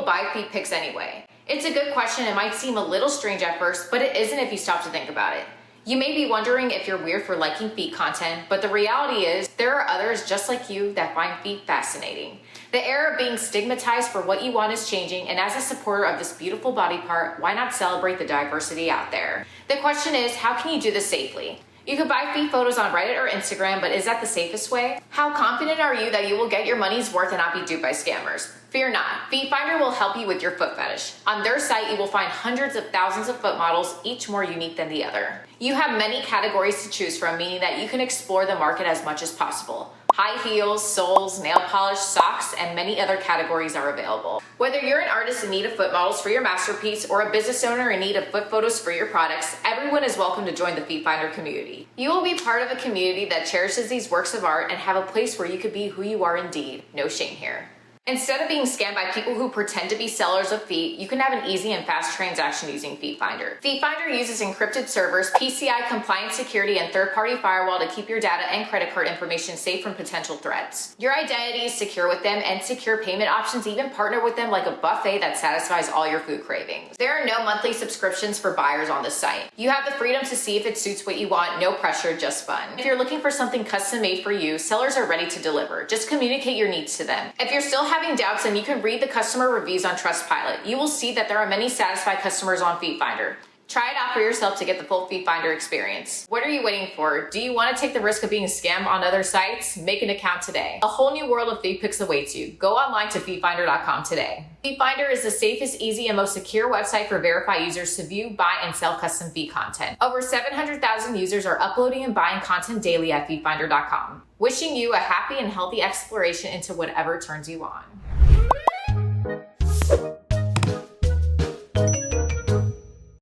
buy feet pics anyway? It's a good question and might seem a little strange at first, but it isn't if you stop to think about it. You may be wondering if you're weird for liking feet content, but the reality is there are others just like you that find feet fascinating. The era of being stigmatized for what you want is changing, and as a supporter of this beautiful body part, why not celebrate the diversity out there? The question is, how can you do this safely? You can buy feet photos on Reddit or Instagram, but is that the safest way? How confident are you that you will get your money's worth and not be duped by scammers? Fear not, FeetFinder will help you with your foot fetish. On their site, you will find hundreds of thousands of foot models, each more unique than the other. You have many categories to choose from, meaning that you can explore the market as much as possible. High heels, soles, nail polish, socks, and many other categories are available. Whether you're an artist in need of foot models for your masterpiece or a business owner in need of foot photos for your products, everyone is welcome to join the FeetFinder community. You will be part of a community that cherishes these works of art and have a place where you could be who you are indeed. No shame here. Instead of being scammed by people who pretend to be sellers of feet, you can have an easy and fast transaction using FeetFinder. FeetFinder uses encrypted servers, PCI compliant security, and third-party firewall to keep your data and credit card information safe from potential threats. Your identity is secure with them, and secure payment options even partner with them like a buffet that satisfies all your food cravings. There are no monthly subscriptions for buyers on this site. You have the freedom to see if it suits what you want, no pressure, just fun. If you're looking for something custom made for you, sellers are ready to deliver. Just communicate your needs to them. If you're still having doubts, and you can read the customer reviews on Trustpilot, you will see that there are many satisfied customers on FeetFinder. Try it out for yourself to get the full FeetFinder experience. What are you waiting for? Do you want to take the risk of being scammed on other sites? Make an account today. A whole new world of feet pics awaits you. Go online to FeetFinder.com today. FeetFinder is the safest, easy, and most secure website for verified users to view, buy, and sell custom feet content. Over 700,000 users are uploading and buying content daily at FeetFinder.com. Wishing you a happy and healthy exploration into whatever turns you on.